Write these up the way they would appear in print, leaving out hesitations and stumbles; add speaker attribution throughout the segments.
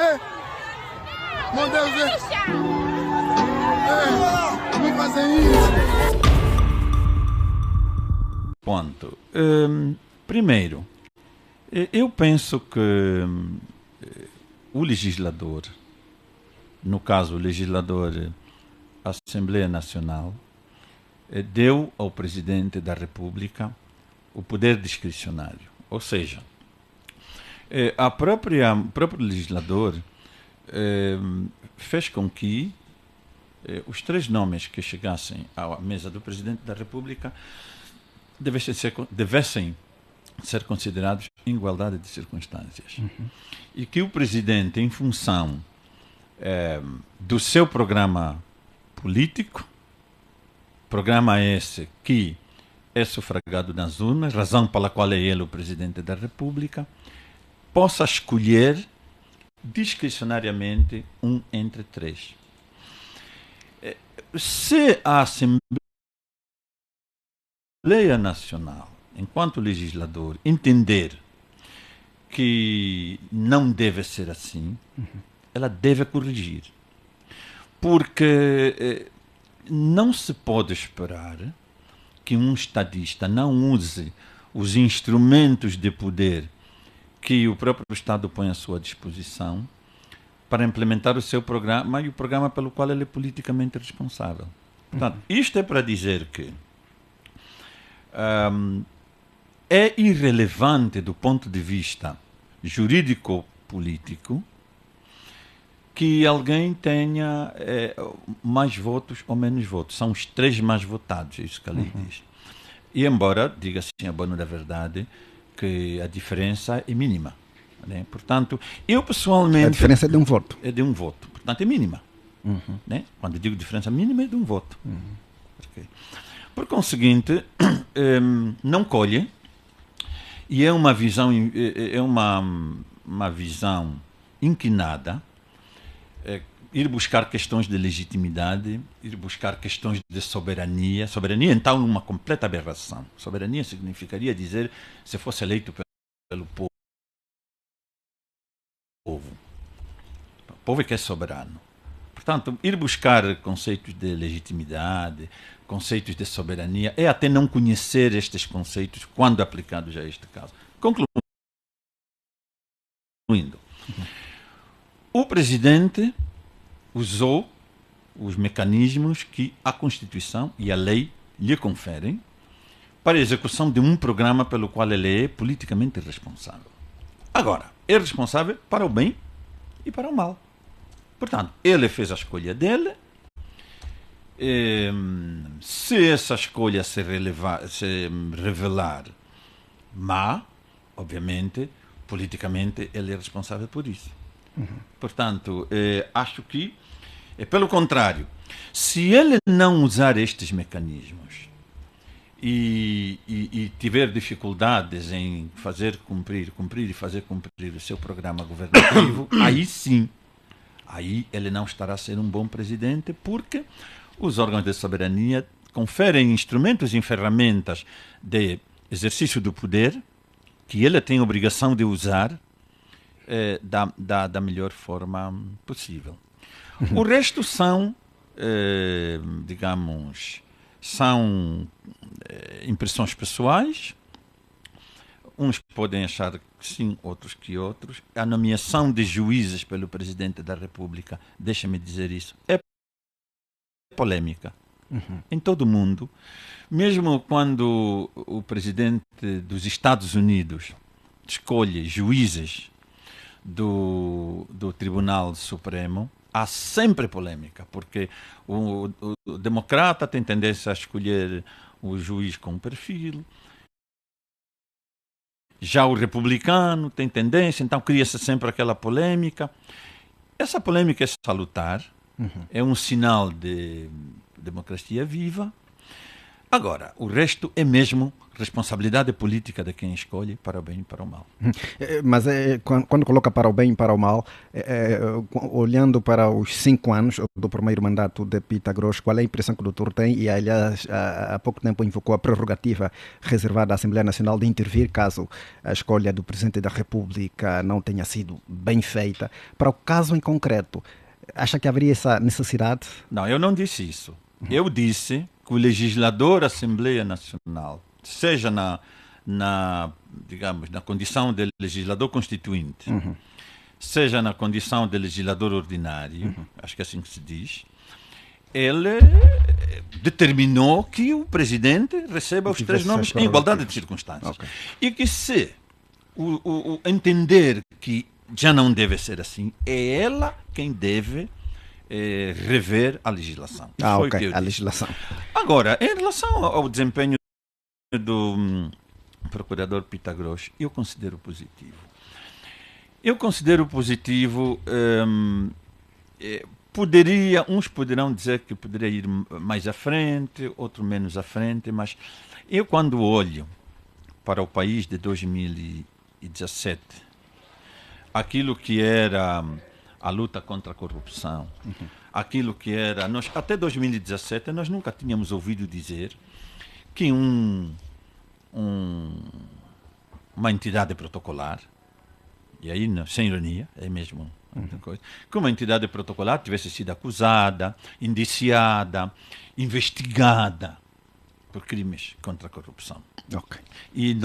Speaker 1: Meu Deus, não fazem isso.
Speaker 2: Ponto. Primeiro, eu penso que o legislador, no caso o legislador da Assembleia Nacional, deu ao Presidente da República o poder discricionário. Ou seja, o próprio legislador fez com que os três nomes que chegassem à mesa do Presidente da República devessem ser considerados em igualdade de circunstâncias. E que o Presidente, em função do seu programa político, programa esse que é sufragado nas urnas, razão pela qual é ele o Presidente da República, possa escolher discricionariamente um entre três. Se a Assembleia Nacional, enquanto legislador, entender que não deve ser assim, ela deve corrigir. Porque não se pode esperar que um estadista não use os instrumentos de poder que o próprio Estado põe à sua disposição para implementar o seu programa e o programa pelo qual ele é politicamente responsável. Portanto, isto é para dizer que é irrelevante do ponto de vista jurídico-político que alguém tenha mais votos ou menos votos. São os três mais votados, é isso que a lei diz. E embora, diga-se a boa da verdade, que a diferença é mínima. Né? Portanto, eu pessoalmente...
Speaker 3: A diferença é de um voto.
Speaker 2: É de um voto. Portanto, é mínima. Né? Quando eu digo diferença mínima, é de um voto. Okay. Por conseguinte, não colhe, e é uma visão, uma visão inquinada, ir buscar questões de legitimidade, ir buscar questões de soberania. Soberania, então, é uma completa aberração. Soberania significaria dizer se fosse eleito pelo povo. O povo é que é soberano. Portanto, ir buscar conceitos de legitimidade, conceitos de soberania, é até não conhecer estes conceitos quando aplicados a este caso. Concluindo, o Presidente usou os mecanismos que a Constituição e a lei lhe conferem para a execução de um programa pelo qual ele é politicamente responsável. Agora, é responsável para o bem e para o mal. Portanto, ele fez a escolha dele. Se essa escolha se revelar má, obviamente, politicamente, ele é responsável por isso. Portanto, acho que, pelo contrário, se ele não usar estes mecanismos e tiver dificuldades em fazer cumprir e fazer cumprir o seu programa governativo, aí sim, aí ele não estará a ser um bom presidente, porque os órgãos de soberania conferem instrumentos e ferramentas de exercício do poder que ele tem a obrigação de usar da melhor forma possível. O resto são, digamos, são impressões pessoais. Uns podem achar que sim, outros que outros. A nomeação de juízes pelo Presidente da República, deixa-me dizer isso, é polêmica. Em todo o mundo. Mesmo quando o Presidente dos Estados Unidos escolhe juízes do Tribunal Supremo, há sempre polêmica, porque o democrata tem tendência a escolher o juiz com perfil, já o republicano tem tendência, então cria-se sempre aquela polêmica. Essa polêmica é salutar, é um sinal de democracia viva. Agora, o resto é mesmo responsabilidade política de quem escolhe para o bem e para o mal.
Speaker 3: Mas quando coloca para o bem e para o mal, olhando para os 5 anos do primeiro mandato de Pita Grosso, qual é a impressão que o doutor tem? E, aliás, há pouco tempo invocou a prerrogativa reservada à Assembleia Nacional de intervir caso a escolha do Presidente da República não tenha sido bem feita. Para o caso em concreto, acha que haveria essa necessidade?
Speaker 2: Não, eu não disse isso. Eu disse que o legislador Assembleia Nacional, seja digamos, na condição de legislador constituinte, seja na condição de legislador ordinário, acho que é assim que se diz, ele determinou que o presidente receba os 3 nomes em igualdade de circunstâncias. Okay. E que se entender que já não deve ser assim, é ela quem deve rever a legislação.
Speaker 3: Ok, a legislação.
Speaker 2: Agora, em relação ao desempenho do procurador Pita Grosso, eu considero positivo. Uns poderão dizer que poderia ir mais à frente, outros menos à frente, mas eu, quando olho para o país de 2017, aquilo que era a luta contra a corrupção, aquilo que era... até 2017, nós nunca tínhamos ouvido dizer que uma entidade protocolar, e aí, sem ironia, é mesmo coisa, que uma entidade protocolar tivesse sido acusada, indiciada, investigada por crimes contra a corrupção.
Speaker 3: Okay.
Speaker 2: E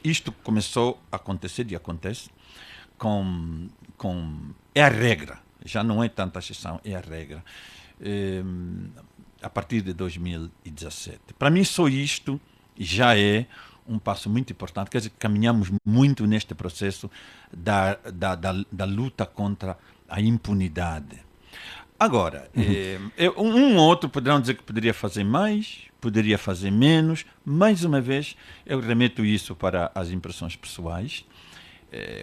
Speaker 2: isto começou a acontecer e acontece é a regra, já não é tanta exceção, é a regra. A partir de 2017. Para mim, só isto já é um passo muito importante. Quer dizer, caminhamos muito neste processo da luta contra a impunidade. Agora, um ou outro poderão dizer que poderia fazer mais, poderia fazer menos. Mais uma vez, eu remeto isso para as impressões pessoais.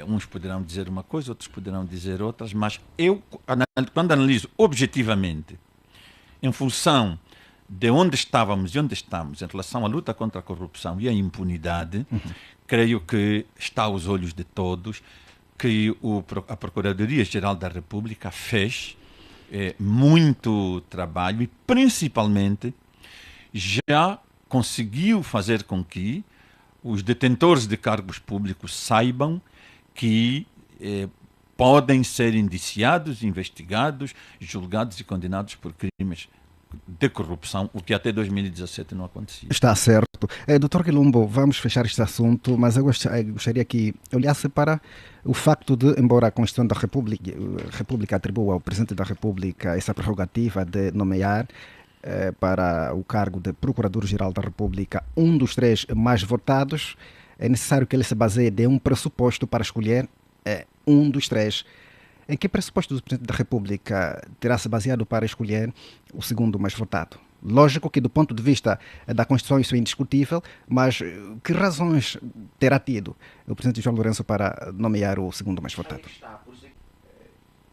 Speaker 2: Uns poderão dizer uma coisa, outros poderão dizer outras, mas eu, quando analiso objetivamente, em função de onde estávamos e onde estamos em relação à luta contra a corrupção e a impunidade, creio que está aos olhos de todos que a Procuradoria-Geral da República fez muito trabalho e, principalmente, já conseguiu fazer com que os detentores de cargos públicos saibam que podem ser indiciados, investigados, julgados e condenados por crimes de corrupção, o que até 2017 não acontecia.
Speaker 3: Está certo. Dr. Quilombo, vamos fechar este assunto, mas eu gostaria que olhasse para o facto de, embora a Constituição da República atribua ao Presidente da República essa prerrogativa de nomear para o cargo de Procurador-Geral da República um dos 3 mais votados, é necessário que ele se baseie de um pressuposto para escolher um dos 3. Em que pressuposto do Presidente da República terá se baseado para escolher o segundo mais votado? Lógico que do ponto de vista da Constituição isso é indiscutível, mas que razões terá tido o Presidente João Lourenço para nomear o segundo mais votado?
Speaker 4: Por isso,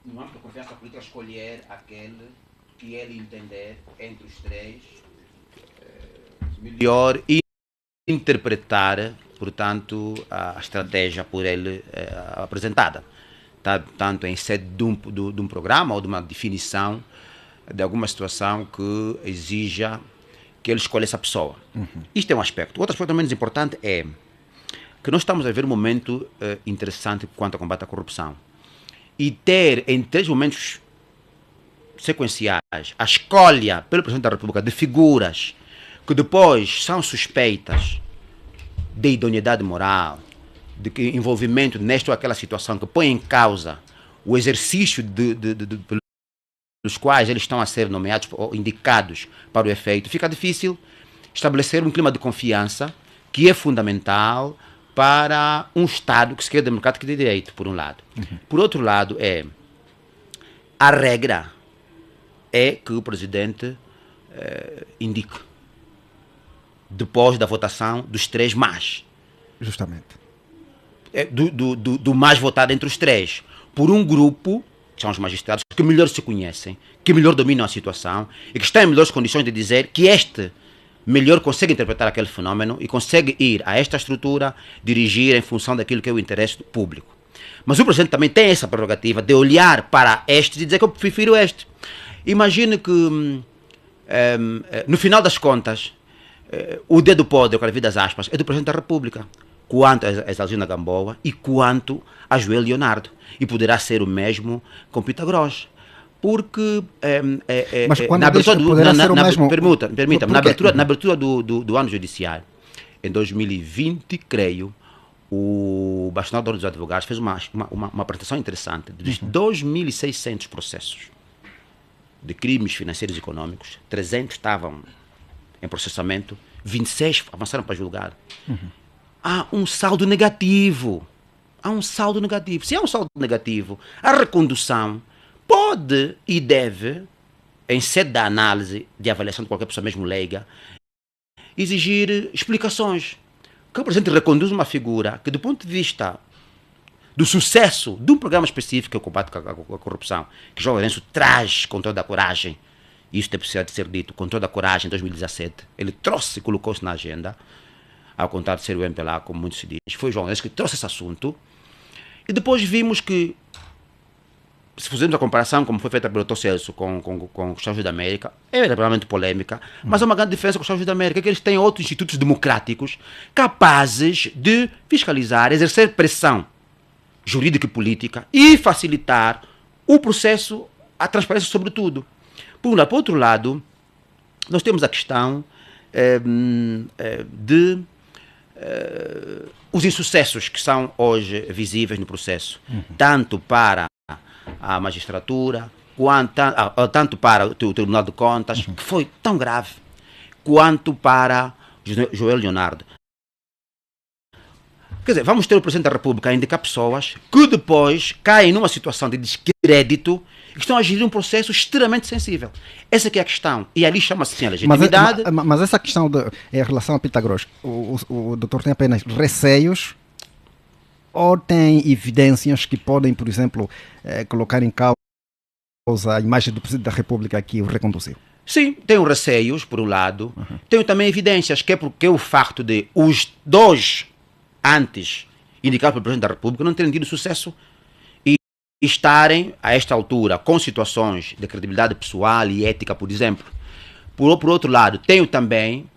Speaker 4: no âmbito da confiança política, escolher aquele que ele entender entre os 3 melhor interpretar, portanto, a estratégia por ele apresentada. Tanto em sede de um programa ou de uma definição de alguma situação que exija que ele escolha essa pessoa. Isto é um aspecto. Outro aspecto menos importante é que nós estamos a ver um momento interessante quanto ao combate à corrupção. E ter em 3 momentos sequenciais a escolha pelo Presidente da República de figuras que depois são suspeitas de idoneidade moral, de envolvimento nesta ou aquela situação que põe em causa o exercício pelos quais eles estão a ser nomeados ou indicados para o efeito, fica difícil estabelecer um clima de confiança que é fundamental para um Estado que se quer democrático e de direito, por um lado. Por outro lado, a regra é que o Presidente indique depois da votação dos 3 mais.
Speaker 3: Justamente.
Speaker 4: Do mais votado entre os 3, por um grupo, que são os magistrados, que melhor se conhecem, que melhor dominam a situação e que estão em melhores condições de dizer que este melhor consegue interpretar aquele fenômeno e consegue ir a esta estrutura, dirigir em função daquilo que é o interesse do público. Mas o presidente também tem essa prerrogativa de olhar para este e dizer que eu prefiro este. Imagine que, no final das contas, o dedo podre, com a vida das aspas, é do presidente da República, quanto a Exalgina Gamboa e quanto a Joel Leonardo. E poderá ser o mesmo com Pita Gross. Porque
Speaker 3: Mas quando
Speaker 4: na abertura
Speaker 3: diz que poderá ser o mesmo...
Speaker 4: Permita-me, na abertura do ano judiciário, em 2020, creio, o bastonário dos advogados fez uma apresentação interessante dos 2.600 processos de crimes financeiros e econômicos. 300 estavam em processamento, 26 avançaram para julgar. Há um saldo negativo. Se há um saldo negativo, a recondução pode e deve, em sede da análise de avaliação de qualquer pessoa, mesmo leiga, exigir explicações. Que o presidente reconduz uma figura que, do ponto de vista do sucesso de um programa específico que é o combate à corrupção, que João Lourenço traz com toda a coragem, e isso precisa de ser dito, com toda a coragem, em 2017, ele trouxe e colocou-se na agenda, ao contrário de ser o MPLA, como muitos se diz, foi o João Lourenço que trouxe esse assunto, e depois vimos que, se fizermos a comparação, como foi feita pelo Dr. Celso com os Estados Unidos da América, é realmente polêmica, mas há uma grande diferença com os Estados Unidos da América, que eles têm outros institutos democráticos capazes de fiscalizar, exercer pressão jurídica e política e facilitar o processo, a transparência sobretudo. Por outro lado, nós temos a questão de os insucessos que são hoje visíveis no processo, tanto para a magistratura, tanto para o Tribunal de Contas, que foi tão grave, quanto para Joel Leonardo. Quer dizer, vamos ter o Presidente da República a indicar pessoas que depois caem numa situação de descrédito e estão a gerir um processo extremamente sensível. Essa que é a questão. E ali chama-se a legitimidade.
Speaker 3: Mas essa questão em relação a Pita Gross, o doutor tem apenas receios ou tem evidências que podem, por exemplo, colocar em causa a imagem do Presidente da República que o reconduziu?
Speaker 4: Sim, tenho receios, por um lado. Tenho também evidências, que é o facto de os dois antes indicados pelo Presidente da República não terem tido sucesso e estarem, a esta altura, com situações de credibilidade pessoal e ética, por exemplo. Por outro lado, tenho também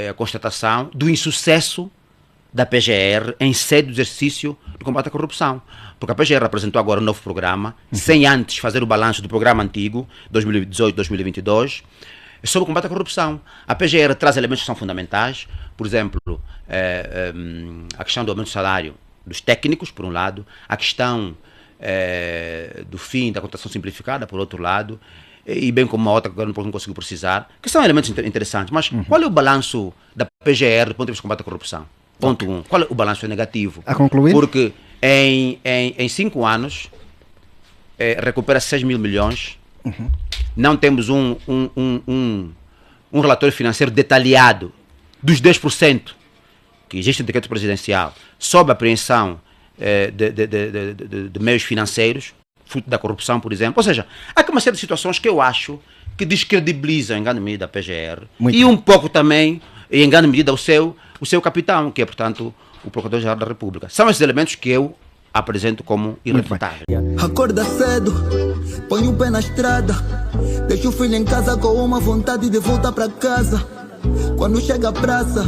Speaker 4: a constatação do insucesso da PGR em sede do exercício do combate à corrupção. Porque a PGR apresentou agora um novo programa, sem antes fazer o balanço do programa antigo, 2018-2022, sobre o combate à corrupção. A PGR traz elementos que são fundamentais, por exemplo, a questão do aumento do salário dos técnicos, por um lado, a questão do fim da contratação simplificada, por outro lado, e bem como uma outra que agora não consigo precisar, que são elementos interessantes. Mas qual é o balanço da PGR do ponto de vista do combate à corrupção? Ponto 1. Qual é o balanço negativo?
Speaker 3: A concluir?
Speaker 4: Porque em 5 anos recupera 6 mil milhões. Não temos um relatório financeiro detalhado dos 10% que existe no decreto presidencial sob a apreensão de meios financeiros, fruto da corrupção, por exemplo. Ou seja, há aqui uma série de situações que eu acho que descredibilizam em grande medida a PGR e um pouco também, em grande medida, o seu capitão, que é, portanto, o Procurador-Geral da República. São esses elementos que eu apresento como irrefutáveis.
Speaker 5: Acorda cedo, põe o pé na estrada, deixa o filho em casa com uma vontade de voltar para casa. Quando chega à praça,